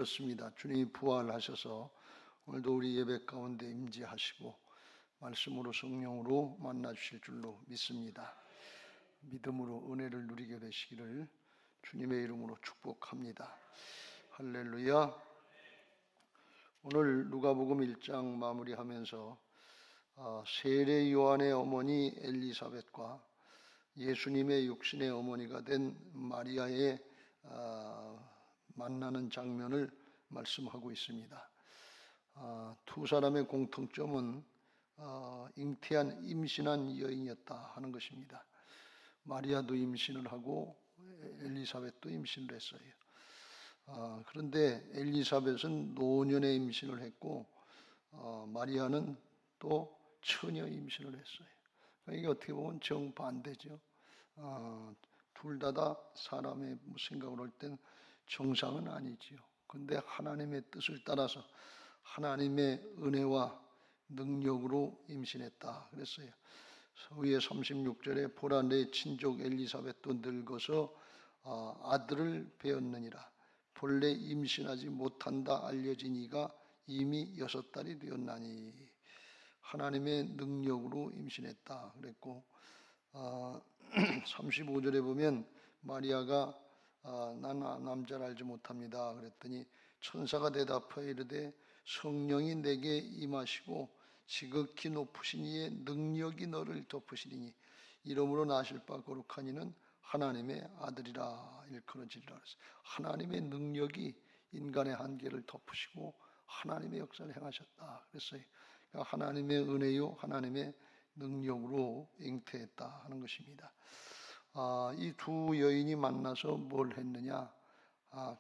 그렇습니다. 주님이 부활하셔서 오늘도 우리 예배 가운데 임재하시고 말씀으로 성령으로 만나 주실 줄로 믿습니다. 믿음으로 은혜를 누리게 되시기를 주님의 이름으로 축복합니다. 할렐루야. 오늘 누가복음 1장 마무리하면서 세례 요한의 어머니 엘리사벳과 예수님의 육신의 어머니가 된 마리아의 만나는 장면을 말씀하고 있습니다. 두 사람의 공통점은 잉태한 임신한 여인이었다 하는 것입니다. 마리아도 임신을 하고 엘리사벳도 임신을 했어요. 그런데 엘리사벳은 노년에 임신을 했고 마리아는 또 처녀 임신을 했어요. 이게 어떻게 보면 정반대죠. 둘 다 사람의 생각으로 할 땐 정상은 아니지요. 그런데 하나님의 뜻을 따라서 하나님의 은혜와 능력으로 임신했다 그랬어요. 위에 36절에 보라 내 친족 엘리사벳도 늙어서 아들을 배었느니라. 본래 임신하지 못한다 알려진 이가 이미 6달이 되었나니. 하나님의 능력으로 임신했다 그랬고 35절에 보면 마리아가 난 남자를 알지 못합니다 그랬더니 천사가 대답하여 이르되 성령이 내게 임하시고 지극히 높으신 이의 능력이 너를 덮으시리니 이름으로 나실 바 거룩한 이는 하나님의 아들이라 일컬어지리라. 하나님의 능력이 인간의 한계를 덮으시고 하나님의 역사를 행하셨다 그랬어요. 그러니까 하나님의 은혜요 하나님의 능력으로 잉태했다 하는 것입니다. 이 두 여인이 만나서 뭘 했느냐?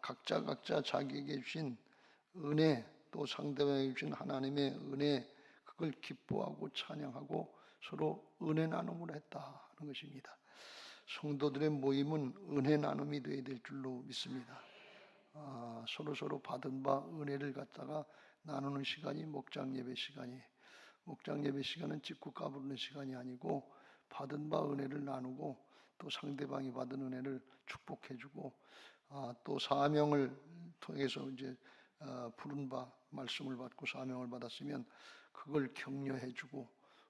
각자 자기에게 주신 은혜 또 상대방에게 주신 하나님의 은혜 그걸 기뻐하고 찬양하고 서로 은혜 나눔을 했다 하는 것입니다. 성도들의 모임은 은혜 나눔이 되어야 될 줄로 믿습니다. 서로 받은 바 은혜를 갖다가 나누는 시간이 목장 예배 시간이에요. 목장 예배 시간은 찍고 까부르는 시간이 아니고 받은 바 은혜를 나누고 또 상대방이 받은 은혜를 축복해주고 또 사명을 통해서 이제 부른 바 말씀을 받고 사명을 받았으면 그걸 격려해주고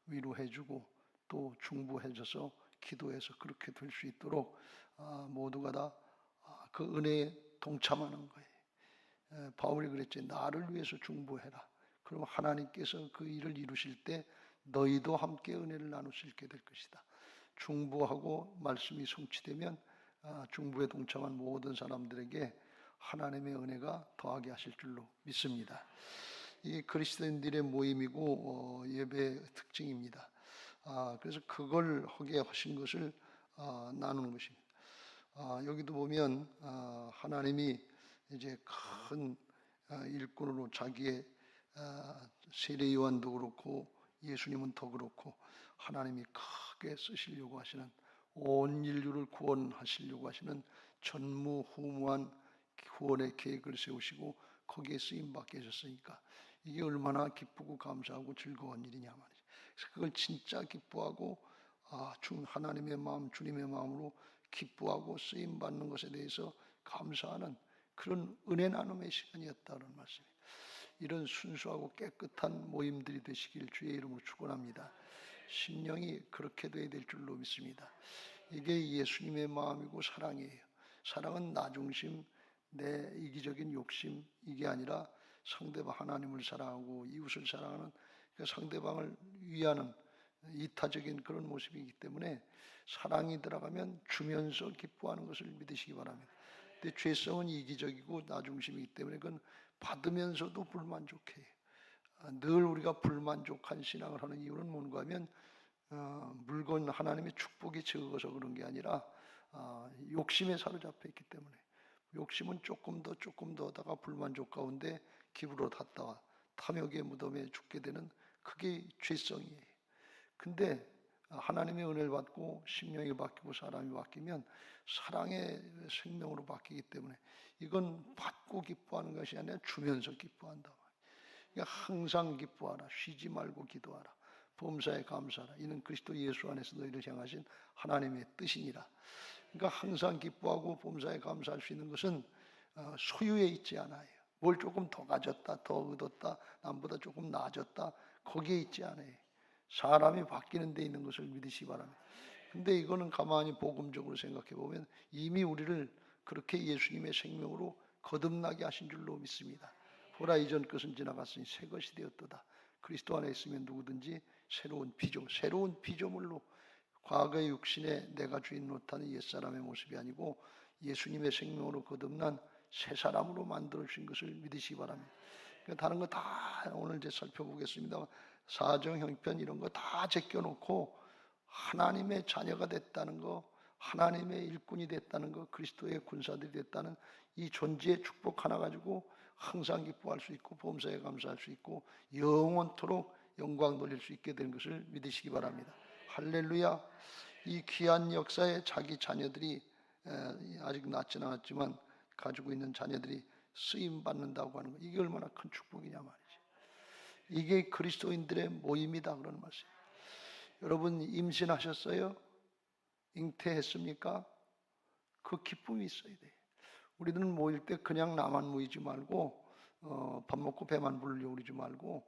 위로해주고 또 중보해줘서 기도해서 그렇게 될 수 있도록 모두가 다 그 은혜에 동참하는 거예요. 바울이 그랬지 나를 위해서 중보해라. 그럼 하나님께서 그 일을 이루실 때 너희도 함께 은혜를 나눌 수 있게 될 것이다. 중보하고 말씀이 성취되면 중보에 동참한 모든 사람들에게 하나님의 은혜가 더하게 하실 줄로 믿습니다. 이 그리스도인들의 모임이고 예배의 특징입니다. 그래서 그걸 하게 하신 것을 나누는 것입니다. 여기도 보면 하나님이 이제 큰 일꾼으로 자기의 세례 요한도 그렇고 예수님은 더 그렇고 하나님이 크게 쓰시려고 하시는 온 인류를 구원하시려고 하시는 전무후무한 구원의 계획을 세우시고 거기에 쓰임받게 하셨으니까 이게 얼마나 기쁘고 감사하고 즐거운 일이냐 말이죠. 그래서 그걸 진짜 기뻐하고 하나님의 마음 주님의 마음으로 기뻐하고 쓰임받는 것에 대해서 감사하는 그런 은혜 나눔의 시간이었다는 말씀이에요. 이런 순수하고 깨끗한 모임들이 되시길 주의 이름으로 축원합니다. 심령이 그렇게 되어야 될 줄로 믿습니다. 이게 예수님의 마음이고 사랑이에요. 사랑은 나 중심, 내 이기적인 욕심 이게 아니라 상대방 하나님을 사랑하고 이웃을 사랑하는 그러니까 상대방을 위하는 이타적인 그런 모습이기 때문에 사랑이 들어가면 주면서 기뻐하는 것을 믿으시기 바랍니다. 근데 죄성은 이기적이고 나 중심이기 때문에 그건 받으면서도 불만족해요. 늘 우리가 불만족한 신앙을 하는 이유는 뭔가 하면 물건 하나님의 축복이 적어서 그런 게 아니라 욕심에 사로잡혀 있기 때문에 욕심은 조금 더 하다가 불만족 가운데 기부로 탔다가 탐욕의 무덤에 죽게 되는 그게 죄성이에요. 근데 하나님의 은혜를 받고 심령이 바뀌고 사람이 바뀌면 사랑의 생명으로 바뀌기 때문에 이건 받고 기뻐하는 것이 아니라 주면서 기뻐한다. 그러니까 항상 기뻐하라. 쉬지 말고 기도하라. 범사에 감사하라. 이는 그리스도 예수 안에서 너희를 향하신 하나님의 뜻이니라. 그러니까 항상 기뻐하고 범사에 감사할 수 있는 것은 소유에 있지 않아요. 뭘 조금 더 가졌다, 더 얻었다, 남보다 조금 나아졌다, 거기에 있지 않아요. 사람이 바뀌는 데 있는 것을 믿으시기 바랍니다. 근데 이거는 가만히 복음적으로 생각해 보면 이미 우리를 그렇게 예수님의 생명으로 거듭나게 하신 줄로 믿습니다. 보라, 이전 것은 지나갔으니 새 것이 되었도다. 그리스도 안에 있으면 누구든지 새로운 피조물로, 과거의 육신에 내가 주인 못하는 옛사람의 모습이 아니고 예수님의 생명으로 거듭난 새 사람으로 만들어 주신 것을 믿으시기 바랍니다. 그러니까 다른 거 다 오늘 이제 살펴보겠습니다. 사정, 형편 이런 거 다 제껴놓고 하나님의 자녀가 됐다는 거, 하나님의 일꾼이 됐다는 거, 그리스도의 군사들이 됐다는 이 존재의 축복 하나 가지고 항상 기뻐할 수 있고 범사에 감사할 수 있고 영원토록 영광 돌릴 수 있게 되는 것을 믿으시기 바랍니다. 할렐루야. 이 귀한 역사에 자기 자녀들이 아직 낳지는 않았지만 가지고 있는 자녀들이 쓰임 받는다고 하는 거, 이게 얼마나 큰 축복이냐 말이죠. 이게 그리스도인들의 모임이다 그런 말씀이에요. 여러분 임신하셨어요? 잉태했습니까? 그 기쁨이 있어야 돼요. 우리들은 모일 때 그냥 나만 모이지 말고 밥 먹고 배만 부르려고 그러지 말고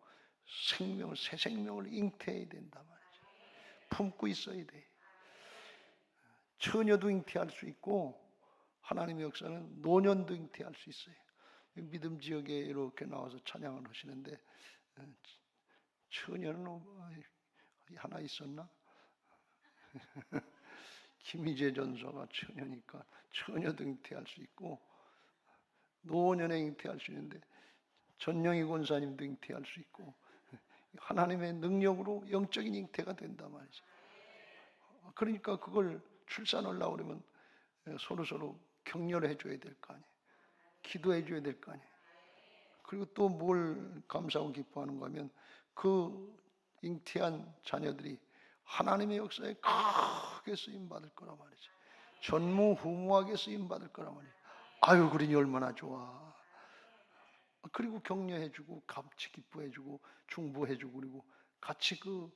새 생명을 잉태해야 된다 말이죠. 품고 있어야 돼. 처녀도 잉태할 수 있고 하나님의 역사는 노년도 잉태할 수 있어요. 믿음 지역에 이렇게 나와서 찬양을 하시는데 처녀는 하나 있었나? 김희재 전사가 처녀니까 처녀도 잉태할 수 있고 노년에 잉태할 수 있는데 전영희 권사님도 잉태할 수 있고 하나님의 능력으로 영적인 잉태가 된단 말이죠. 그러니까 그걸 출산하려고 그러면 서로 격려를 해줘야 될 거 아니에요. 기도해 줘야 될 거 아니에요. 그리고 또 뭘 감사하고 기뻐하는가 하면 그 잉태한 자녀들이 하나님의 역사에 크게 쓰임받을 거란 말이죠. 전무후무하게 쓰임받을 거란 말이에요. 아유 그러니 얼마나 좋아. 그리고 격려해주고 같이 기뻐해주고 중보해주고 그리고 같이 그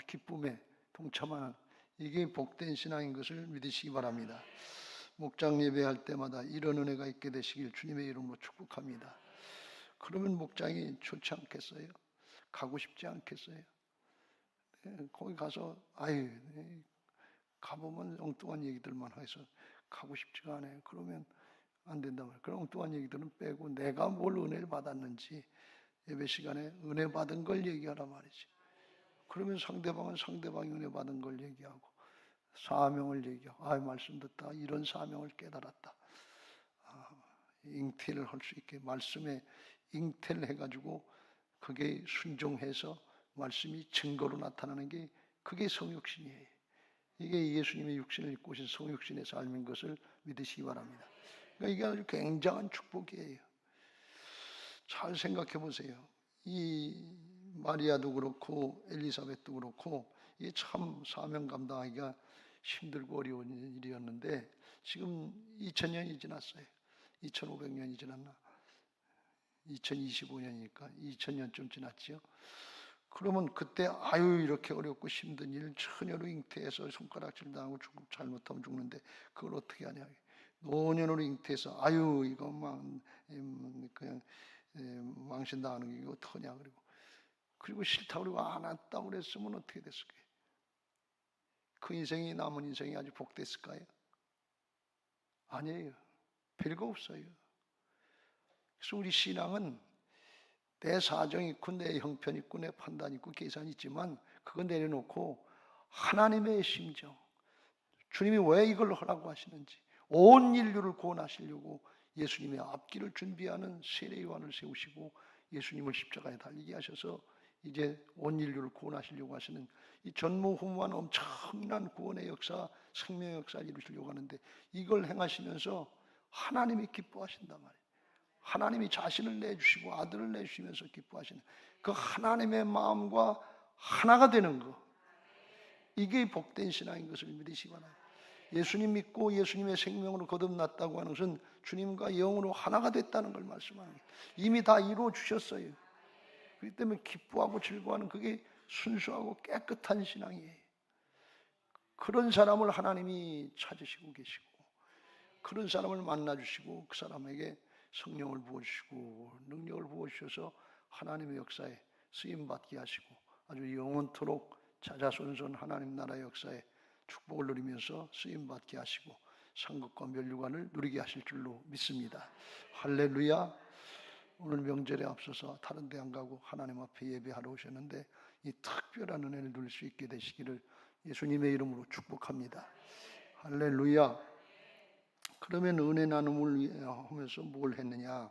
기쁨에 동참하는, 이게 복된 신앙인 것을 믿으시기 바랍니다. 목장 예배할 때마다 이런 은혜가 있게 되시길 주님의 이름으로 축복합니다. 그러면 목장이 좋지 않겠어요? 가고 싶지 않겠어요? 거기 가서 가보면 엉뚱한 얘기들만 해서 가고 싶지가 않아요. 그러면 안 된단 말이에요. 그런 엉뚱한 얘기들은 빼고 내가 뭘 은혜를 받았는지 예배 시간에 은혜 받은 걸 얘기하라 말이지. 그러면 상대방은 상대방이 은혜 받은 걸 얘기하고 사명을 얘기하고 말씀 듣다 이런 사명을 깨달았다. 잉태를 할 수 있게 말씀에 잉태를 해가지고 그게 순종해서 말씀이 증거로 나타나는 게 그게 성육신이에요. 이게 예수님의 육신을 입고 오신 성육신의 삶인 것을 믿으시기 바랍니다. 그러니까 이게 아주 굉장한 축복이에요. 잘 생각해 보세요. 이 마리아도 그렇고 엘리사벳도 그렇고 이게 참 사명 감당하기가 힘들고 어려운 일이었는데 지금 2000년이 지났어요. 2500년이 지났나? 2025년이니까 2000년쯤 지났지요. 그러면 그때 이렇게 어렵고 힘든 일, 처녀로 잉태해서 손가락질 당하고 잘못하면 죽는데 그걸 어떻게 하냐. 노년으로 잉태해서 이것만 그냥 망신당하는 게 어떡하냐. 그리고 싫다고 그러고 안 왔다고 그랬으면 어떻게 됐을까요? 그 인생이 남은 인생이 아주 복됐을까요? 아니에요. 별거 없어요. 그래서 우리 신앙은 내 사정이 있고 내 형편이 있고 내 판단이 있고 계산이 있지만 그거 내려놓고 하나님의 심정, 주님이 왜 이걸 하라고 하시는지, 온 인류를 구원하시려고 예수님의 앞길을 준비하는 세례 요한을 세우시고 예수님을 십자가에 달리게 하셔서 이제 온 인류를 구원하시려고 하시는 이 전무후무한 엄청난 구원의 역사, 생명의 역사를 이루시려고 하는데 이걸 행하시면서 하나님이 기뻐하신단 말이에요. 하나님이 자신을 내주시고 아들을 내주시면서 기뻐하시는 그 하나님의 마음과 하나가 되는 것, 이게 복된 신앙인 것을 믿으시기 바랍니다. 예수님 믿고 예수님의 생명으로 거듭났다고 하는 것은 주님과 영으로 하나가 됐다는 걸 말씀하는 거예요. 이미 다 이루어 주셨어요. 그렇기 때문에 기뻐하고 즐거워하는 그게 순수하고 깨끗한 신앙이에요. 그런 사람을 하나님이 찾으시고 계시고 그런 사람을 만나주시고 그 사람에게 성령을 부어주시고 능력을 부어주셔서 하나님의 역사에 쓰임받게 하시고 아주 영원토록 자자손손 하나님 나라의 역사에 축복을 누리면서 쓰임받게 하시고 상급과 면류관을 누리게 하실 줄로 믿습니다. 할렐루야. 오늘 명절에 앞서서 다른 데 안 가고 하나님 앞에 예배하러 오셨는데 이 특별한 은혜를 누릴 수 있게 되시기를 예수님의 이름으로 축복합니다. 할렐루야. 그러면 은혜 나눔을 하면서 뭘 했느냐,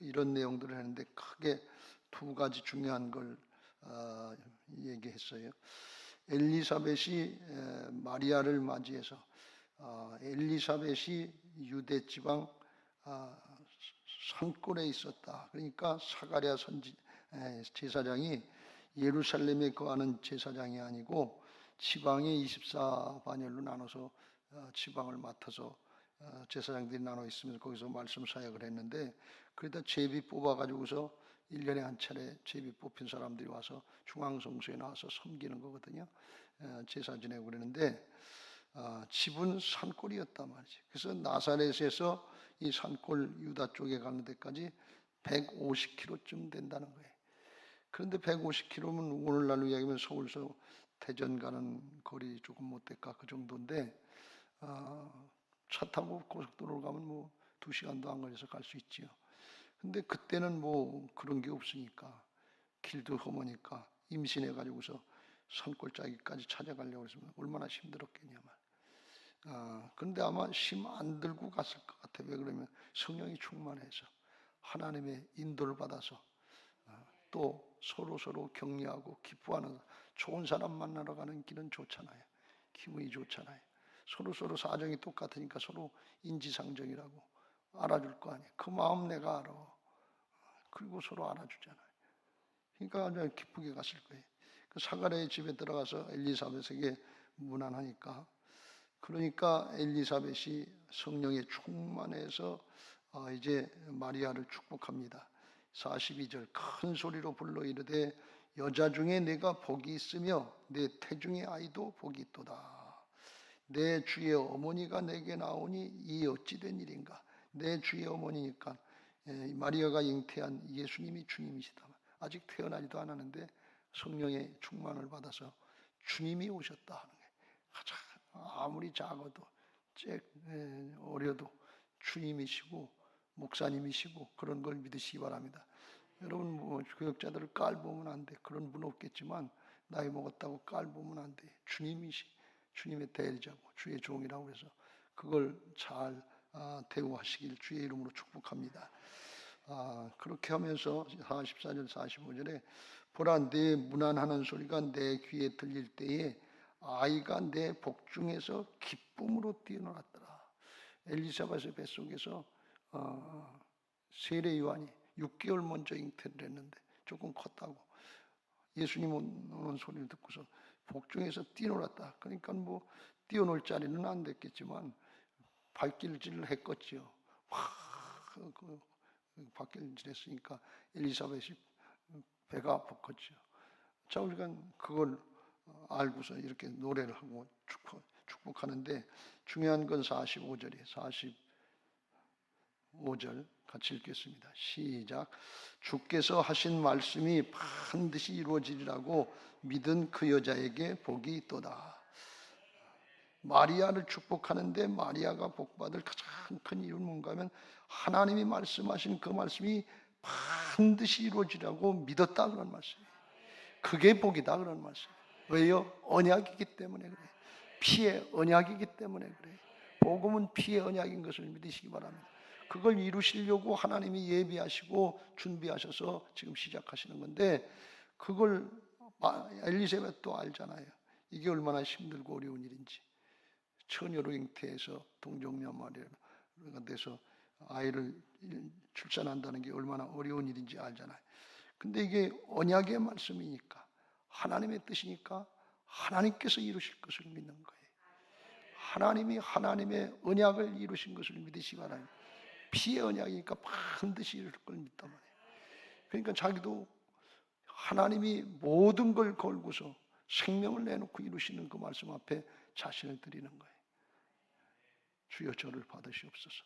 이런 내용들을 했는데 크게 두 가지 중요한 걸 얘기했어요. 엘리사벳이 마리아를 맞이해서 엘리사벳이 유대 지방 산골에 있었다. 그러니까 사가랴 제사장이 예루살렘에 거하는 제사장이 아니고 지방의 24반열로 나눠서 지방을 맡아서 제사장들이 나눠 있으면서 거기서 말씀 사역을 했는데, 그러다 제비 뽑아가지고서 1년에 한 차례 제비 뽑힌 사람들이 와서 중앙성소에 나와서 섬기는 거거든요. 제사 지내고 그러는데 집은 산골이었단 말이지. 그래서 나사렛에서 이 산골 유다 쪽에 가는 데까지 150km쯤 된다는 거예요. 그런데 150km면 오늘날로 이야기하면 서울서 대전 가는 거리 조금 못 될까 그 정도인데, 차 타고 고속도로로 가면 뭐 2시간도 안 걸려서 갈 수 있지요. 근데 그때는 뭐 그런 게 없으니까, 길도 험하니까 임신해 가지고서 산골짜기까지 찾아가려고 했으면 얼마나 힘들었겠냐 말. 그런데 아마 힘 안 들고 갔을 것 같아. 왜 그러면 성령이 충만해서 하나님의 인도를 받아서 또 서로 격려하고 기뻐하는, 좋은 사람 만나러 가는 길은 좋잖아요. 기분이 좋잖아요. 서로 사정이 똑같으니까 서로 인지상정이라고 알아줄 거 아니에요. 그 마음 내가 알아. 그리고 서로 알아주잖아요. 그러니까 아주 기쁘게 갔을 거예요. 그 사가랴의 집에 들어가서 엘리사벳에게 문안하니까, 그러니까 엘리사벳이 성령에 충만해서 이제 마리아를 축복합니다. 42절 큰 소리로 불러 이르되 여자 중에 내가 복이 있으며 내 태중의 아이도 복이 있도다. 내 주의 어머니가 내게 나오니 이 어찌 된 일인가. 내 주의 어머니니까 마리아가 잉태한 예수님이 주님이시다. 아직 태어나지도 않았는데 성령의 충만을 받아서 주님이 오셨다 하는 거예요. 가장 아무리 작아도 어려도 주님이시고 목사님이시고 그런 걸 믿으시기 바랍니다. 여러분 뭐 교역자들을 깔보면 안 돼. 그런 분 없겠지만 나이 먹었다고 깔보면 안 돼. 주님의 대리자고 주의 종이라고 해서 그걸 잘 대우하시길 주의 이름으로 축복합니다. 그렇게 하면서 44절 45절에 보라 내 문안하는 소리가 내 귀에 들릴 때에 아이가 내 복중에서 기쁨으로 뛰어나왔더라. 엘리사벳의 뱃속에서 세례 요한이 6개월 먼저 잉태를 했는데 조금 컸다고 예수님 오는 소리를 듣고서 복중에서 뛰어놀았다. 그러니까 뭐 뛰어놀 자리는 안 됐겠지만 발길질을 했겠지요. 발길질했으니까 엘리사벳이 배가 아팠겠죠. 자, 우리가 그걸 알고서 이렇게 노래를 하고 축복하는데, 중요한 건 45절이에요. 45절 같이 읽겠습니다. 시작. 주께서 하신 말씀이 반드시 이루어지리라고 믿은 그 여자에게 복이 있도다. 마리아를 축복하는데 마리아가 복받을 가장 큰 이유는 뭔가 하면 하나님이 말씀하신 그 말씀이 반드시 이루어지라고 믿었다 그런 말씀이에요. 그게 복이다 그런 말씀이에요. 왜요? 언약이기 때문에 그래요. 피의 언약이기 때문에 그래요. 복음은 피의 언약인 것을 믿으시기 바랍니다. 그걸 이루시려고 하나님이 예비하시고 준비하셔서 지금 시작하시는 건데, 그걸 엘리사벳도 알잖아요. 이게 얼마나 힘들고 어려운 일인지. 처녀로 잉태해서 동정녀 마리아가 돼서 아이를 출산한다는 게 얼마나 어려운 일인지 알잖아요. 근데 이게 언약의 말씀이니까, 하나님의 뜻이니까 하나님께서 이루실 것을 믿는 거예요. 하나님이 하나님의 언약을 이루신 것을 믿으시기 바랍니다. 피의 언약이니까 반드시 이룰 걸 믿단 말이에요. 그러니까 자기도 하나님이 모든 걸 걸고서 생명을 내놓고 이루시는 그 말씀 앞에 자신을 드리는 거예요. 주여 저를 받으시옵소서.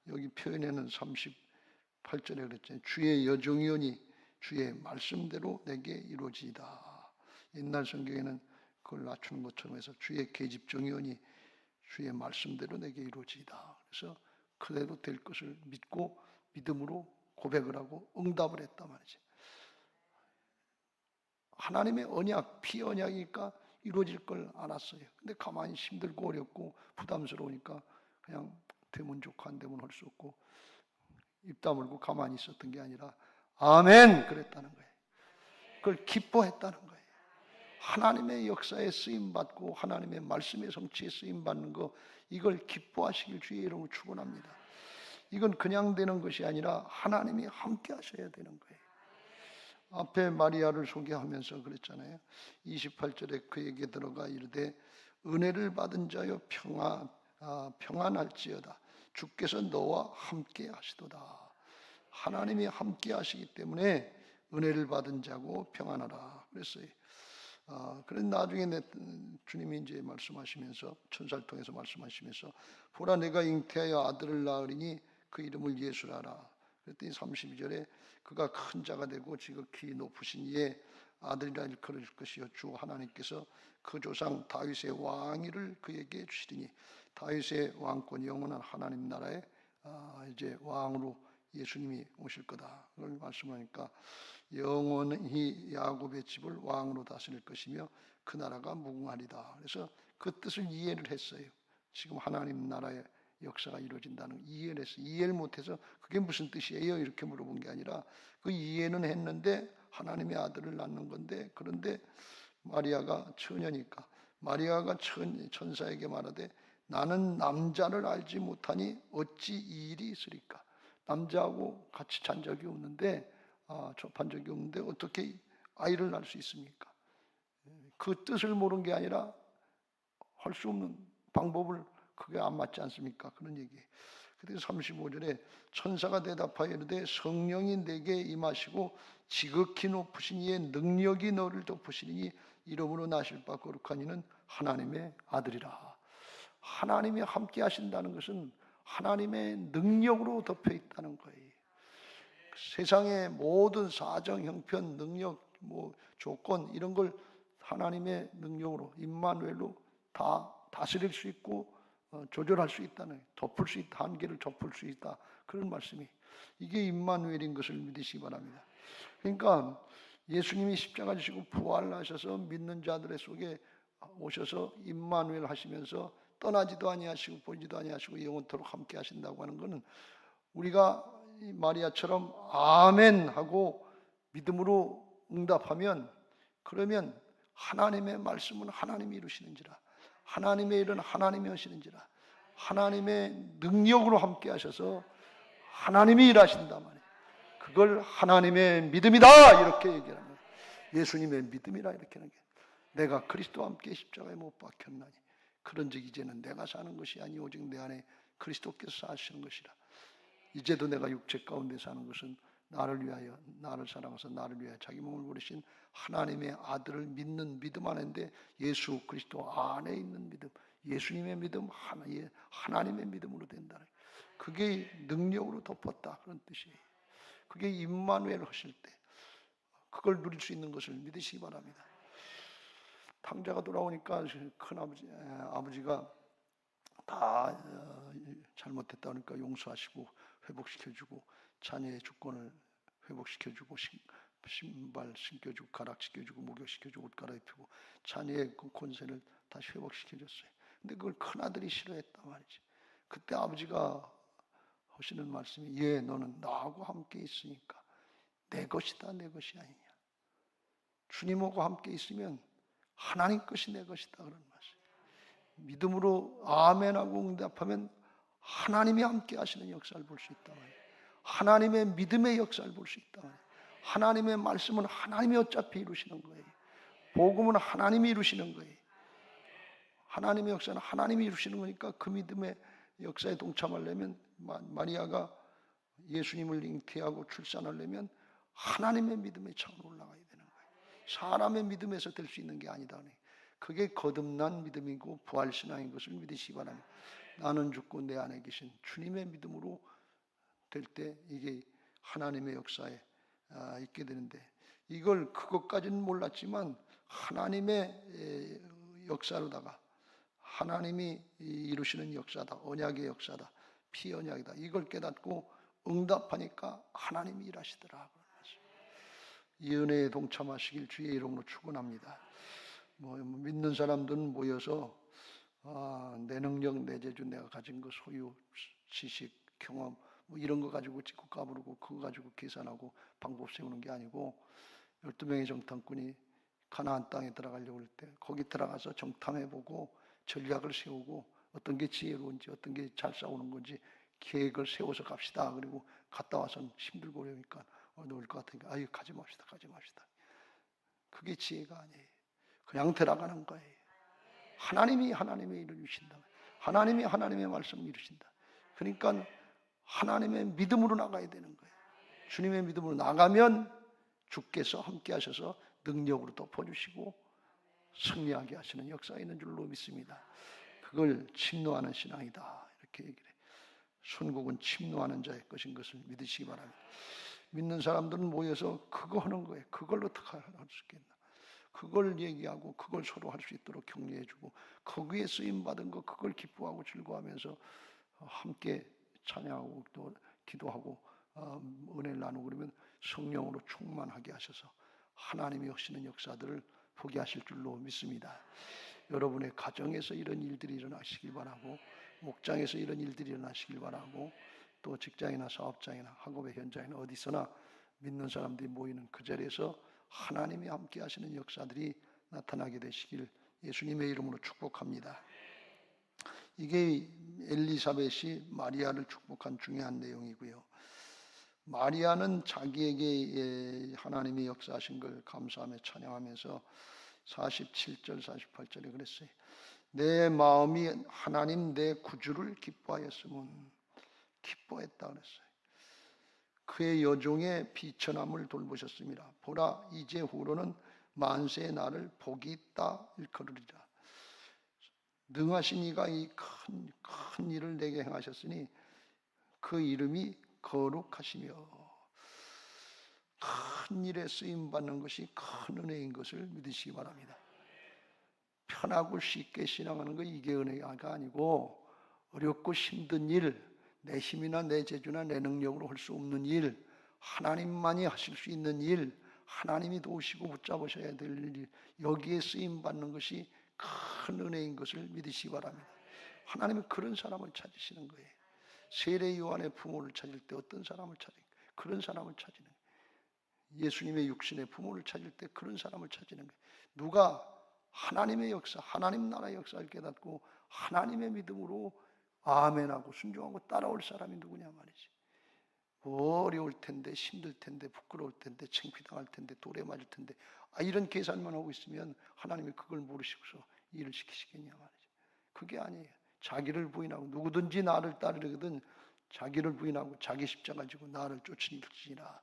여기 표현에는 38절에 그랬잖아요. 주의 여정이오니 주의 말씀대로 내게 이루어지이다. 옛날 성경에는 그걸 낮추는 것처럼 해서 주의 계집종이오니 주의 말씀대로 내게 이루어지이다. 그래서 그대로 될 것을 믿고 믿음으로 고백을 하고 응답을 했단 말이죠. 하나님의 언약, 피언약이니까 이루어질 걸 알았어요. 근데 가만히 힘들고 어렵고 부담스러우니까 그냥 되면 좋고 안 되면 할 수 없고 입 다물고 가만히 있었던 게 아니라 아멘 그랬다는 거예요. 그걸 기뻐했다는 거예요. 하나님의 역사에 쓰임받고 하나님의 말씀의 성취에 쓰임받는 거, 이걸 기뻐하시길 주의 이름으로 축원합니다. 이건 그냥 되는 것이 아니라 하나님이 함께 하셔야 되는 거예요. 앞에 마리아를 소개하면서 그랬잖아요. 28절에 그에게 들어가 이르되 은혜를 받은 자여 평안할지어다. 주께서 너와 함께 하시도다. 하나님이 함께 하시기 때문에 은혜를 받은 자고 평안하라 그랬어요. 그래서 나중에 주님이 이제 말씀하시면서 천사를 통해서 말씀하시면서 보라 내가 잉태하여 아들을 낳으리니 그 이름을 예수라라. 그랬더니 32절에 그가 큰 자가 되고 지극히 높으신 이의 아들이라 일컬어질 것이요 주 하나님께서 그 조상 다윗의 왕위를 그에게 주시리니 다윗의 왕권이 영원한 하나님 나라의 이제 왕으로 예수님이 오실 거다. 그걸 말씀하니까 영원히 야곱의 집을 왕으로 다스릴 것이며 그 나라가 무궁하리다. 그래서 그 뜻을 이해를 했어요. 지금 하나님 나라의 역사가 이루어진다는 이해를 했어요. 이해를 못해서 그게 무슨 뜻이에요? 이렇게 물어본 게 아니라 그 이해는 했는데 하나님의 아들을 낳는 건데, 그런데 마리아가 처녀니까 마리아가 천사에게 말하되 나는 남자를 알지 못하니 어찌 이 일이 있으리까. 남자하고 같이 잔 적이 없는데 접한 적이 없는데 어떻게 아이를 낳을 수 있습니까? 그 뜻을 모르는 게 아니라 할 수 없는 방법을, 그게 안 맞지 않습니까? 그런 얘기. 그래서 35절에 천사가 대답하여 이르되 성령이 내게 임하시고 지극히 높으신 이의 능력이 너를 덮으시니 이름으로 나실 바 거룩한 이는 하나님의 아들이라. 하나님이 함께 하신다는 것은 하나님의 능력으로 덮여 있다는 거예요. 세상의 모든 사정, 형편, 능력, 조건 이런 걸 하나님의 능력으로 임마누엘로 다 다스릴 수 있고 조절할 수 있다는, 덮을 수 있다, 한계를 덮을 수 있다, 그런 말씀이, 이게 임마누엘인 것을 믿으시기 바랍니다. 그러니까 예수님이 십자가 지시고 부활하셔서 믿는 자들의 속에 오셔서 임마누엘 하시면서 떠나지도 아니하시고 보지도 아니하시고 영원토록 함께 하신다고 하는 것은 우리가 마리아처럼 아멘 하고 믿음으로 응답하면, 그러면 하나님의 말씀은 하나님이 이루시는지라, 하나님의 일은 하나님이 하시는지라, 하나님의 능력으로 함께 하셔서 하나님이 일하신단 말이에요. 그걸 하나님의 믿음이다 이렇게 얘기하는 거예요. 예수님의 믿음이라 이렇게 하는 게, 내가 그리스도와 함께 십자가에 못 박혔나니 그런즉 이제는 내가 사는 것이 아니 오직 내 안에 그리스도께서 사시는 것이라. 이제도 내가 육체 가운데 사는 것은 나를 위하여, 나를 사랑하셔서 나를 위하여 자기 몸을 버리신 하나님의 아들을 믿는 믿음 안인데, 예수 그리스도 안에 있는 믿음, 예수님의 믿음, 하나님의 믿음으로 된다는, 그게 능력으로 덮었다 그런 뜻이에요. 그게 임마누엘 하실 때 그걸 누릴 수 있는 것을 믿으시기 바랍니다. 탕자가 돌아오니까 큰아버지, 아버지가 다 잘못했다 그러니까 용서하시고 회복시켜주고 자녀의 주권을 회복시켜주고 신발 신겨주고 가락시켜주고 목욕시켜주고 옷 갈아입히고 자녀의 그 권세를 다시 회복시켜줬어요. 근데 그걸 큰아들이 싫어했단 말이지. 그때 아버지가 하시는 말씀이, 예, 너는 나하고 함께 있으니까 내 것이다 내 것이 아니냐. 주님하고 함께 있으면 하나님 것이 내 것이다 그런 말씀. 믿음으로 아멘하고 응답하면 하나님이 함께 하시는 역사를 볼 수 있다 말이에요. 하나님의 믿음의 역사를 볼 수 있다 말이에요. 하나님의 말씀은 하나님이 어차피 이루시는 거예요. 복음은 하나님이 이루시는 거예요. 하나님의 역사는 하나님이 이루시는 거니까 그 믿음의 역사에 동참하려면, 마리아가 예수님을 잉태하고 출산하려면 하나님의 믿음의 차원으로 올라가야 되는 거예요. 사람의 믿음에서 될 수 있는 게 아니다. 그게 거듭난 믿음이고 부활신앙인 것을 믿으시기 바랍니다. 나는 죽고 내 안에 계신 주님의 믿음으로 될 때 이게 하나님의 역사에 있게 되는데, 이걸 그것까지는 몰랐지만 하나님의 역사로다가 하나님이 이루시는 역사다, 언약의 역사다, 피언약이다, 이걸 깨닫고 응답하니까 하나님이 일하시더라. 이 은혜에 동참하시길 주의 이름으로 축원합니다. 믿는 사람들은 모여서 내 능력, 내 재주, 내가 가진 거, 소유, 지식, 경험 이런 거 가지고 찍고 까부르고 그거 가지고 계산하고 방법 세우는 게 아니고, 12명의 정탐꾼이 가나안 땅에 들어가려고 할 때 거기 들어가서 정탐해보고 전략을 세우고 어떤 게 지혜로운지 어떤 게 잘 싸우는 건지 계획을 세워서 갑시다. 그리고 갔다 와서는 힘들고 그러니까 어려울 것 같으니까 아유 가지 맙시다. 그게 지혜가 아니에요. 그냥 들어가는 거예요. 하나님이 하나님의 일을 이루신다. 하나님이 하나님의 말씀을 이루신다. 그러니까 하나님의 믿음으로 나가야 되는 거예요. 주님의 믿음으로 나가면 주께서 함께 하셔서 능력으로 덮어주시고 승리하게 하시는 역사가 있는 줄로 믿습니다. 그걸 침노하는 신앙이다, 이렇게 얘기를 해요. 순국은 침노하는 자의 것인 것을 믿으시기 바랍니다. 믿는 사람들은 모여서 그거 하는 거예요. 그걸로 어떻게 할 수 있겠나, 그걸 얘기하고 그걸 서로 할 수 있도록 격려해주고 거기에 쓰임받은 거 그걸 기뻐하고 즐거워하면서 함께 찬양하고 또 기도하고 은혜를 나누고 그러면 성령으로 충만하게 하셔서 하나님이 하시는 역사들을 보게 하실 줄로 믿습니다. 여러분의 가정에서 이런 일들이 일어나시길 바라고, 목장에서 이런 일들이 일어나시길 바라고, 또 직장이나 사업장이나 학업의 현장이나 어디서나 믿는 사람들이 모이는 그 자리에서 하나님이 함께 하시는 역사들이 나타나게 되시길 예수님의 이름으로 축복합니다. 이게 엘리사벳이 마리아를 축복한 중요한 내용이고요. 마리아는 자기에게 하나님이 역사하신 걸 감사하며 찬양하면서 47절 48절에 그랬어요. 내 마음이 하나님 내 구주를 기뻐하였으면, 기뻐했다 그랬어요. 그의 여종의 비천함을 돌보셨습니다. 보라, 이제 후로는 만세의 날을 복이 있다 일컬으리라. 능하신 이가 이 큰 일을 내게 행하셨으니 그 이름이 거룩하시며, 큰 일에 쓰임받는 것이 큰 은혜인 것을 믿으시기 바랍니다. 편하고 쉽게 신앙하는 거 이게 은혜가 아니고, 어렵고 힘든 일, 내 힘이나 내 재주나 내 능력으로 할 수 없는 일, 하나님만이 하실 수 있는 일, 하나님이 도우시고 붙잡으셔야 될 일, 여기에 쓰임받는 것이 큰 은혜인 것을 믿으시기 바랍니다. 하나님은 그런 사람을 찾으시는 거예요. 세례 요한의 부모를 찾을 때 어떤 사람을 찾는 거예요? 그런 사람을 찾는 거예요. 예수님의 육신의 부모를 찾을 때 그런 사람을 찾는 거예요. 누가 하나님의 역사, 하나님 나라의 역사를 깨닫고 하나님의 믿음으로 아멘하고 순종하고 따라올 사람이 누구냐 말이지. 어려울 텐데, 힘들 텐데, 부끄러울 텐데, 창피당할 텐데, 돌에 맞을 텐데, 이런 계산만 하고 있으면 하나님이 그걸 모르시고서 일을 시키시겠냐 말이지. 그게 아니에요. 자기를 부인하고, 누구든지 나를 따르거든 자기를 부인하고 자기 십자가 지고 나를 쫓으니라.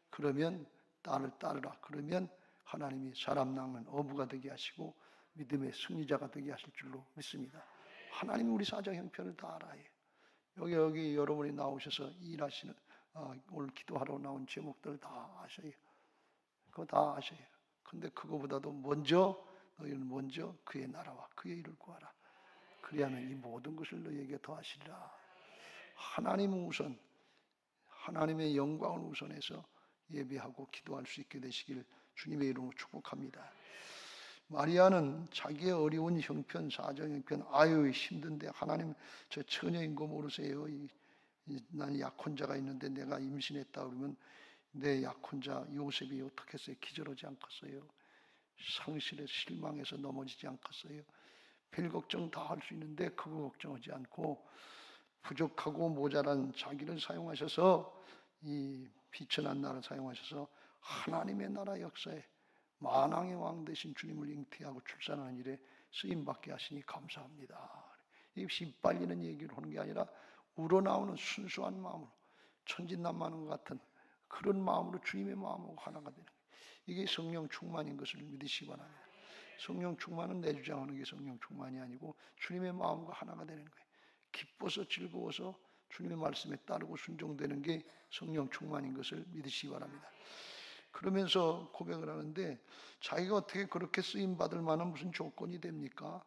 그러면 나를 따르라. 그러면 하나님이 사람 낚는 어부가 되게 하시고 믿음의 승리자가 되게 하실 줄로 믿습니다. 하나님이 우리 사정 형편을 다 알아요. 여기 여러분이 나오셔서 일하시는, 오늘 기도하러 나온 제목들 다 아셔요. 그거 다 아셔요. 근데 그거보다도 너희는 먼저 그의 나라와 그의 일을 구하라. 그리하면 이 모든 것을 너희에게 더하시리라. 하나님은 우선, 하나님의 영광을 우선해서 예배하고 기도할 수 있게 되시길 주님의 이름으로 축복합니다. 마리아는 자기의 어려운 형편, 사정 형편, 아유 힘든데 하나님 저 처녀인 거 모르세요? 난 약혼자가 있는데 내가 임신했다 그러면 내 약혼자 요셉이 어떻게 했어요? 기절하지 않겠어요? 상실에 실망해서 넘어지지 않겠어요? 별 걱정 다 할 수 있는데 그거 걱정하지 않고 부족하고 모자란 자기를 사용하셔서, 이 비천한 나라를 사용하셔서 하나님의 나라 역사에 만왕의 왕 되신 주님을 잉태하고 출산하는 일에 쓰임받게 하시니 감사합니다. 이 신빨리는 얘기를 하는 게 아니라 우러나오는 순수한 마음으로, 천진난만한 것 같은 그런 마음으로 주님의 마음하고 하나가 되는 거예요. 이게 성령 충만인 것을 믿으시기 바랍니다. 성령 충만은 내 주장하는 게 성령 충만이 아니고 주님의 마음과 하나가 되는 거예요. 기뻐서 즐거워서 주님의 말씀에 따르고 순종되는 게 성령 충만인 것을 믿으시기 바랍니다. 그러면서 고백을 하는데 자기가 어떻게 그렇게 쓰임받을 만한 무슨 조건이 됩니까?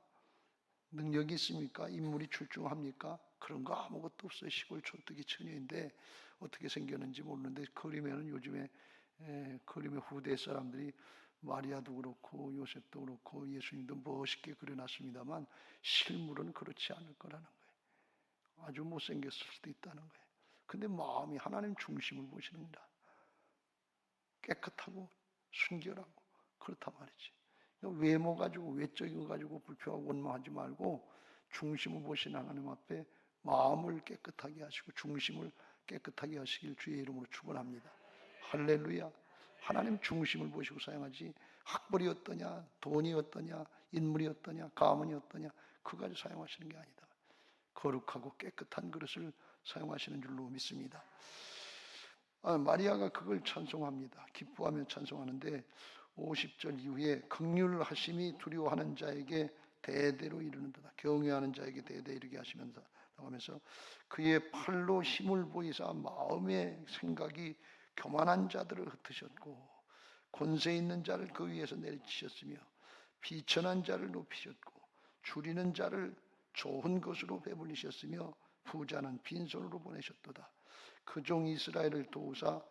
능력이 있습니까? 인물이 출중합니까? 그런 거 아무것도 없어요. 시골 촌뜨기 처녀인데 어떻게 생겼는지 모르는데 그림에는 요즘에 그림의 후대 사람들이 마리아도 그렇고 요셉도 그렇고 예수님도 멋있게 그려놨습니다만 실물은 그렇지 않을 거라는 거예요. 아주 못생겼을 수도 있다는 거예요. 근데 마음이 하나님 중심을 보시는구나. 깨끗하고 순결하고 그렇단 말이지. 외모 가지고 외적인 거 가지고 불평하고 원망하지 말고 중심을 보시는 하나님 앞에 마음을 깨끗하게 하시고 중심을 깨끗하게 하시길 주의 이름으로 축원합니다. 할렐루야. 하나님 중심을 보시고 사용하지 학벌이 어떠냐, 돈이 어떠냐, 인물이 어떠냐, 가문이 어떠냐 그거 가지고 사용하시는 게 아니다. 거룩하고 깨끗한 그릇을 사용하시는 줄로 믿습니다. 마리아가 그걸 찬송합니다. 기뻐하며 찬송하는데 50절 이후에 긍휼하심이 두려워하는 자에게 대대로 이르는도다. 경외하는 자에게 대대 이르게 하시면서 나가면서 그의 팔로 힘을 보이사 마음의 생각이 교만한 자들을 흩으셨고 권세 있는 자를 그 위에서 내리치셨으며 비천한 자를 높이셨고 줄이는 자를 좋은 것으로 배불리셨으며 부자는 빈손으로 보내셨도다. 그 종 이스라엘을 도우사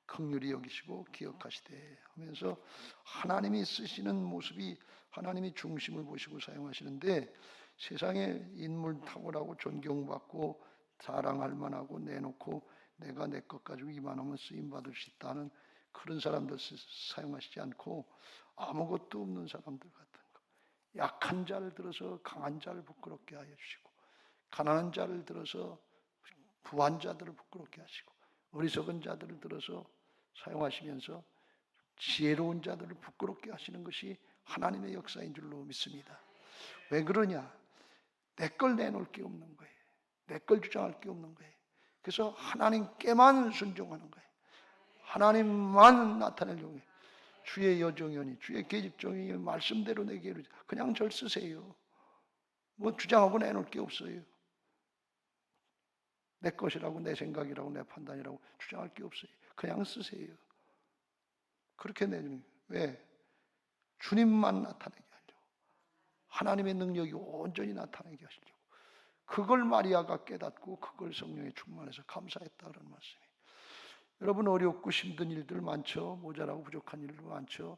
긍휼히 여기시고 기억하시되 하면서 하나님이 쓰시는 모습이 하나님이 중심을 보시고 사용하시는데 세상에 인물 탁월하고 존경받고 자랑할 만하고 내놓고 내가 내 것 가지고 이만하면 쓰임받을 수 있다는 그런 사람들 사용하시지 않고 아무것도 없는 사람들 같은 거 약한 자를 들어서 강한 자를 부끄럽게 하여 주시고 가난한 자를 들어서 부한 자들을 부끄럽게 하시고 어리석은 자들을 들어서 사용하시면서 지혜로운 자들을 부끄럽게 하시는 것이 하나님의 역사인 줄로 믿습니다. 왜 그러냐? 내 걸 내놓을 게 없는 거예요. 내 걸 주장할 게 없는 거예요. 그래서 하나님께만 순종하는 거예요. 하나님만 나타내려고 해요. 주의 여종이니 주의 계집종이 말씀대로 내게 이루자. 그냥 절 쓰세요. 뭐 주장하고 내놓을 게 없어요. 내 것이라고 내 생각이라고 내 판단이라고 주장할 게 없어요. 그냥 쓰세요. 그렇게 내주는 거예요. 왜? 주님만 나타내게 하려고. 하나님의 능력이 온전히 나타내게 하시려고. 그걸 마리아가 깨닫고 그걸 성령에 충만해서 감사했다 그런 말씀이에요. 여러분 어렵고 힘든 일들 많죠. 모자라고 부족한 일들 많죠.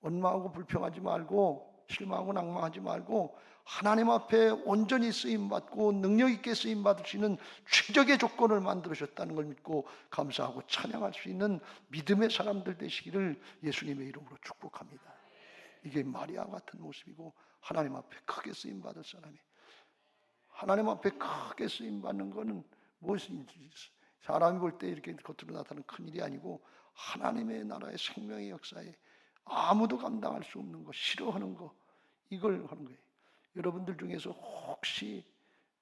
원망하고 불평하지 말고 실망하고 낭망하지 말고 하나님 앞에 온전히 쓰임받고 능력 있게 쓰임받을 수 있는 최적의 조건을 만들으셨다는 걸 믿고 감사하고 찬양할 수 있는 믿음의 사람들 되시기를 예수님의 이름으로 축복합니다. 이게 마리아 같은 모습이고 하나님 앞에 크게 쓰임받을 사람이 하나님 앞에 크게 쓰임받는 것은 무엇인지 사람이 볼 때 이렇게 겉으로 나타나는 큰일이 아니고 하나님의 나라의 생명의 역사에 아무도 감당할 수 없는 거 싫어하는 거 이걸 하는 거예요. 여러분들 중에서 혹시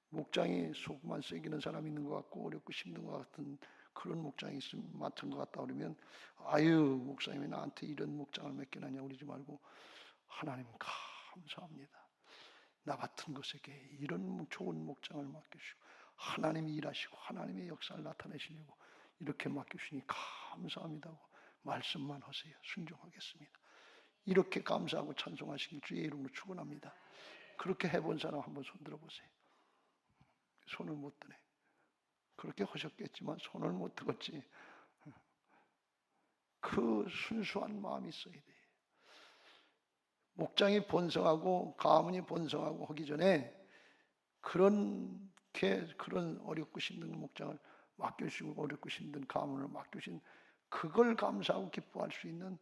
목장에 속만 새기는 사람이 있는 것 같고 어렵고 힘든 것 같은 그런 목장이 있으면 맡은 것 같다 그러면 아유 목사님이 나한테 이런 목장을 맡겨놨냐 그러지 말고 하나님 감사합니다. 나 같은 것에게 이런 좋은 목장을 맡겨주시고 하나님이 일하시고 하나님의 역사를 나타내시려고 이렇게 맡겨주시니 감사합니다. 말씀만 하세요. 순종하겠습니다. 이렇게 감사하고 찬송하시길 주의 이름으로 축원합니다. 그렇게 해본 사람 한번 손 들어보세요. 손을 못 드네. 그렇게 하셨겠지만 손을 못 들었지. 그 순수한 마음이 있어야 돼요. 목장이 번성하고 가문이 번성하고 하기 전에 그런 어렵고 힘든 목장을 맡겨주시고 어렵고 힘든 가문을 맡겨주신 그걸 감사하고 기뻐할 수 있는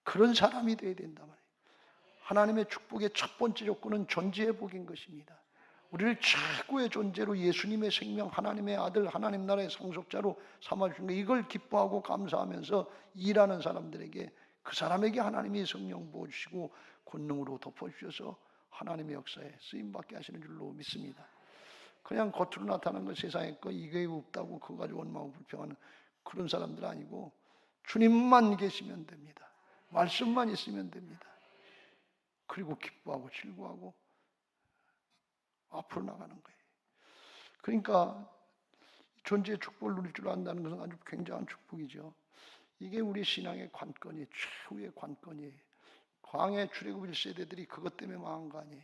그런 사람이 되어야 된단 말이에요. 하나님의 축복의 첫 번째 조건은 존재의 복인 것입니다. 우리를 최고의 존재로 예수님의 생명, 하나님의 아들, 하나님 나라의 상속자로 삼아주신 거 이걸 기뻐하고 감사하면서 일하는 사람들에게 그 사람에게 하나님이 성령 부어주시고 권능으로 덮어주셔서 하나님의 역사에 쓰임받게 하시는 줄로 믿습니다. 그냥 겉으로 나타나는 거 세상에 거 이게 없다고 그거 가지고 원망하고 불평하는 그런 사람들 아니고 주님만 계시면 됩니다. 말씀만 있으면 됩니다. 그리고 기뻐하고 즐거워하고 앞으로 나가는 거예요. 그러니까 존재의 축복을 누릴 줄 안다는 것은 아주 굉장한 축복이죠. 이게 우리 신앙의 관건이에요. 최후의 관건이에요. 광야에 출애굽 1세대들이 그것 때문에 망한 거 아니에요.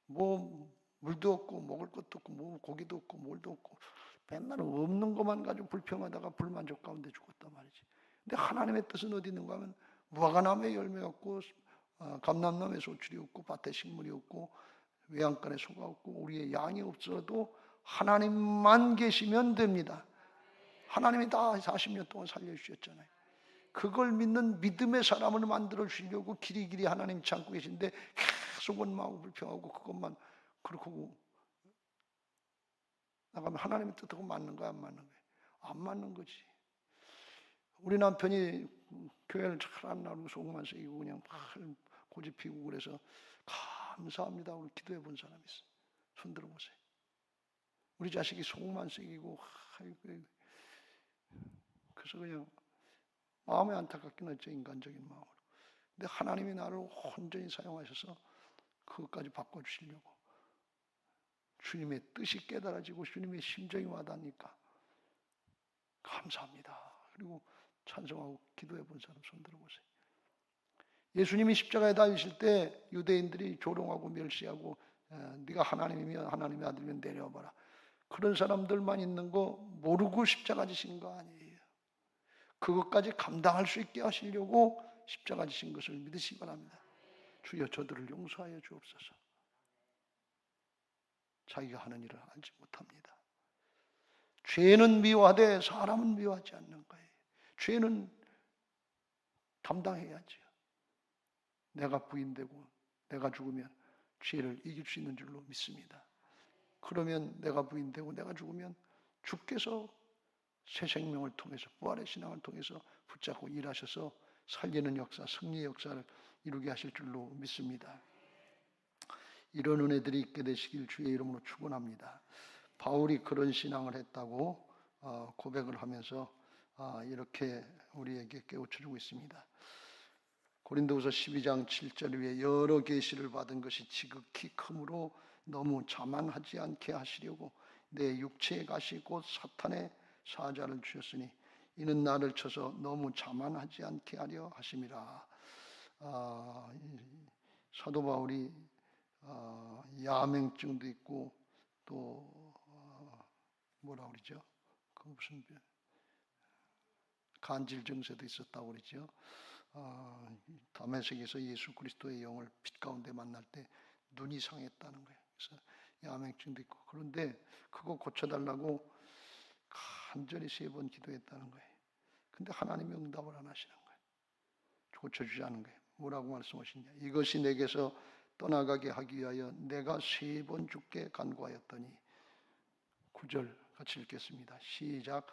뭐 물도 없고 먹을 것도 없고 뭐 고기도 없고 뭘도 없고 맨날 없는 것만 가지고 불평하다가 불만족 가운데 죽었단 말이지. 근데 하나님의 뜻은 어디 있는가 하면 무화과나무에 열매 없고 감람나무에 소출이 없고 밭에 식물이 없고 외양간에 소가 없고 우리의 양이 없어도 하나님만 계시면 됩니다. 하나님이 다 40년 동안 살려주셨잖아요. 그걸 믿는 믿음의 사람을 만들어 주시려고 길이길이 하나님 참고 계신데 계속 원망하고 불평하고 그것만 그렇게 하고 나가면 하나님의 뜻하고 맞는 거야, 안 맞는 거야? 안 맞는 거지. 우리 남편이 교회를 잘 안 나오고 속만 새기고 그냥 막 고집 피우고 그래서 감사합니다. 우리 기도해 본 사람이 있어. 손 들어보세요. 우리 자식이 속만 새기고 그래서 그냥 마음이 안타깝긴 했죠. 인간적인 마음으로. 근데 하나님이 나를 온전히 사용하셔서 그것까지 바꿔주시려고 주님의 뜻이 깨달아지고 주님의 심정이 와닿으니까 감사합니다. 그리고 찬송하고 기도해 본 사람 손 들어보세요. 예수님이 십자가에 달리실 때 유대인들이 조롱하고 멸시하고 네가 하나님이면 하나님의 아들이면 내려와봐라. 그런 사람들만 있는 거 모르고 십자가 지신 거 아니에요. 그것까지 감당할 수 있게 하시려고 십자가 지신 것을 믿으시기 바랍니다. 주여 저들을 용서하여 주옵소서. 자기가 하는 일을 알지 못합니다. 죄는 미워하되 사람은 미워하지 않는 거예요. 죄는 감당해야죠. 내가 부인되고 내가 죽으면 죄를 이길 수 있는 줄로 믿습니다. 그러면 내가 부인되고 내가 죽으면 주께서 새 생명을 통해서 부활의 신앙을 통해서 붙잡고 일하셔서 살리는 역사, 승리의 역사를 이루게 하실 줄로 믿습니다. 이런 은혜들이 있게 되시길 주의 이름으로 축원합니다. 바울이 그런 신앙을 했다고 고백을 하면서 이렇게 우리에게 깨우쳐주고 있습니다. 고린도후서 12장 7절 위에 여러 계시를 받은 것이 지극히 크므로 너무 자만하지 않게 하시려고 내 육체에 가시 곧 사탄의 사자를 주셨으니 이는 나를 쳐서 너무 자만하지 않게 하려 하심이라. 사도 바울이 야맹증도 있고 또 뭐라 그러죠? 그 무슨 간질 증세도 있었다고 그러죠. 다메섹에서 예수 그리스도의 영을 빛 가운데 만날 때 눈이 상했다는 거예요. 그래서 야맹증도 있고 그런데 그거 고쳐달라고 간절히 3번 기도했다는 거예요. 근데 하나님이 응답을 안 하시는 거예요. 고쳐주지 않은 거예요. 뭐라고 말씀하시냐? 이것이 내게서 떠나가게 하기 위하여 내가 3번 주께 간구하였더니 9절 같이 읽겠습니다. 시작.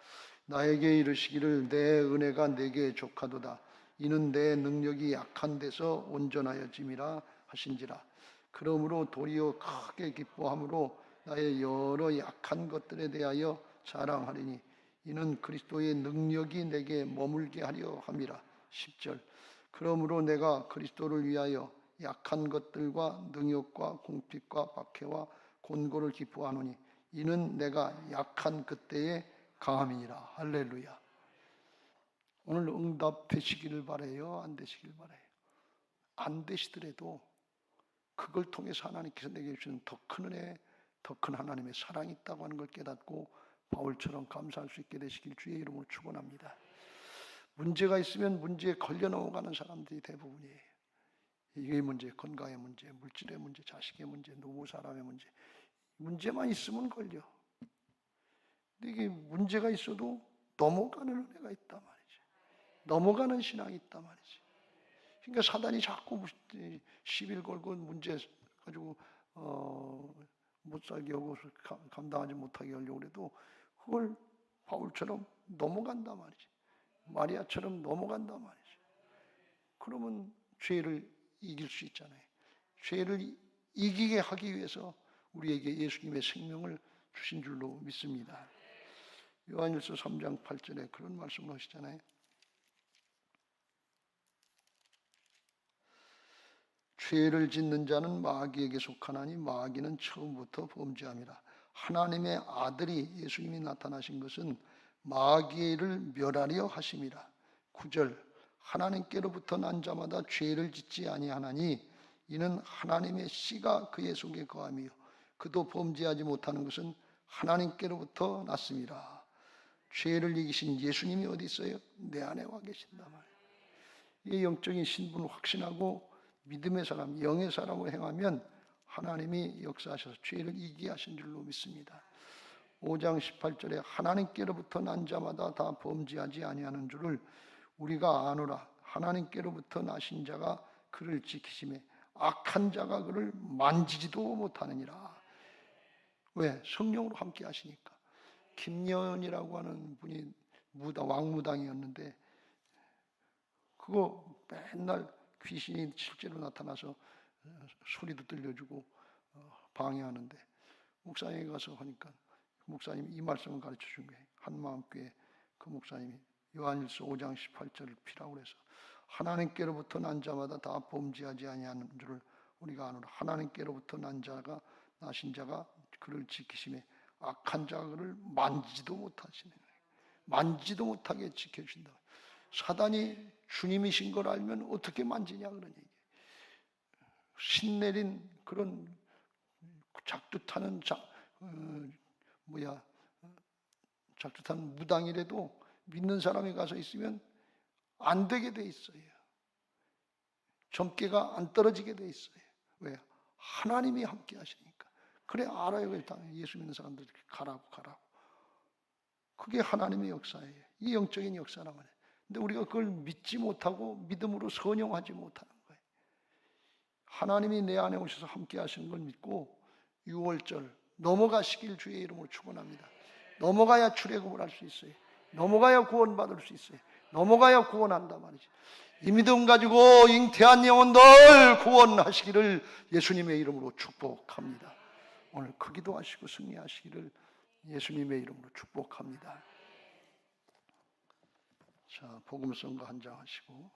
나에게 이르시기를 내 은혜가 내게 족하도다. 이는 내 능력이 약한 데서 온전하여짐이라 하신지라. 그러므로 도리어 크게 기뻐함으로 나의 여러 약한 것들에 대하여 자랑하리니 이는 그리스도의 능력이 내게 머물게 하려 함이라. 10절. 그러므로 내가 그리스도를 위하여 약한 것들과 능욕과 공핍과 박해와 곤고를 기뻐하노니 이는 내가 약한 그때에 강함이니라. 할렐루야. 오늘 응답되시기를 바라요? 안 되시길 바라요? 안 되시더라도 그걸 통해서 하나님께서 내게 주시는 더 큰 은혜, 더 큰 하나님의 사랑이 있다고 하는 걸 깨닫고 바울처럼 감사할 수 있게 되시길 주의 이름으로 축원합니다. 문제가 있으면 문제에 걸려 넘어가는 사람들이 대부분이에요. 이게 문제, 건강의 문제, 물질의 문제, 자식의 문제, 노후 사람의 문제. 문제만 있으면 걸려. 근데 이게 문제가 있어도 넘어가는 은혜가 있단 말이지. 넘어가는 신앙이 있단 말이지. 그러니까 사단이 자꾸 시비를 걸고 문제 가지고 못 살게 하고 감당하지 못하게 하려고 해도 그걸 바울처럼 넘어간단 말이지. 마리아처럼 넘어간단 말이지. 그러면 죄를 이길 수 있잖아요. 죄를 이기게 하기 위해서 우리에게 예수님의 생명을 주신 줄로 믿습니다. 요한일서 3장 8절에 그런 말씀을 하시잖아요. 죄를 짓는 자는 마귀에게 속하나니 마귀는 처음부터 범죄함이라. 하나님의 아들이 예수님이 나타나신 것은 마귀를 멸하려 하심이라. 9절 하나님께로부터 난 자마다 죄를 짓지 아니하나니 이는 하나님의 씨가 그의 속에 거하며 그도 범죄하지 못하는 것은 하나님께로부터 났습니다. 죄를 이기신 예수님이 어디 있어요? 내 안에 와 계신단 말이에요. 이 영적인 신분을 확신하고 믿음의 사람, 영의 사람으로 행하면 하나님이 역사하셔서 죄를 이기게 하신 줄로 믿습니다. 5장 18절에 하나님께로부터 난 자마다 다 범죄하지 아니하는 줄을 우리가 아노라. 하나님께로부터 나신 자가 그를 지키심에 악한 자가 그를 만지지도 못하느니라. 왜? 성령으로 함께 하시니까. 김여연이라고 하는 분이 왕무당이었는데 그거 맨날 귀신이 실제로 나타나서 소리도 들려주고 방해하는데 목사님에 가서 하니까 목사님이 이 말씀을 가르쳐 준 거예요. 한마음교회 그 목사님이 요한일서 5장 18절을 피라고 해서 하나님께로부터 난 자마다 다 범죄하지 아니하는 줄을 우리가 아노라. 하나님께로부터 난 자가 나신 자가 그를 지키심에 악한 자가 그를 만지지도 못하시네. 만지도 못하게 지켜준다. 사단이 주님이신 걸 알면 어떻게 만지냐 그런 얘기예요. 신내린 그런 작두 타는 작두 타는 무당이라도 믿는 사람이 가서 있으면 안 되게 돼 있어요. 점괘가 안 떨어지게 돼 있어요. 왜? 하나님이 함께 하시니까. 그래 알아요. 일단 예수 믿는 사람들 가라고. 그게 하나님의 역사예요. 이 영적인 역사란 말이에요. 근데 우리가 그걸 믿지 못하고 믿음으로 선용하지 못하는 거예요. 하나님이 내 안에 오셔서 함께 하시는 걸 믿고 6월절 넘어가시길 주의 이름으로 축원합니다. 넘어가야 출애굽을 할 수 있어요. 넘어가야 구원받을 수 있어요. 넘어가야 구원한단 말이죠. 이 믿음 가지고 잉태한 영혼들 구원하시기를 예수님의 이름으로 축복합니다. 오늘 크기도 하시고 승리하시기를 예수님의 이름으로 축복합니다. 자, 복음 선거 한 장 하시고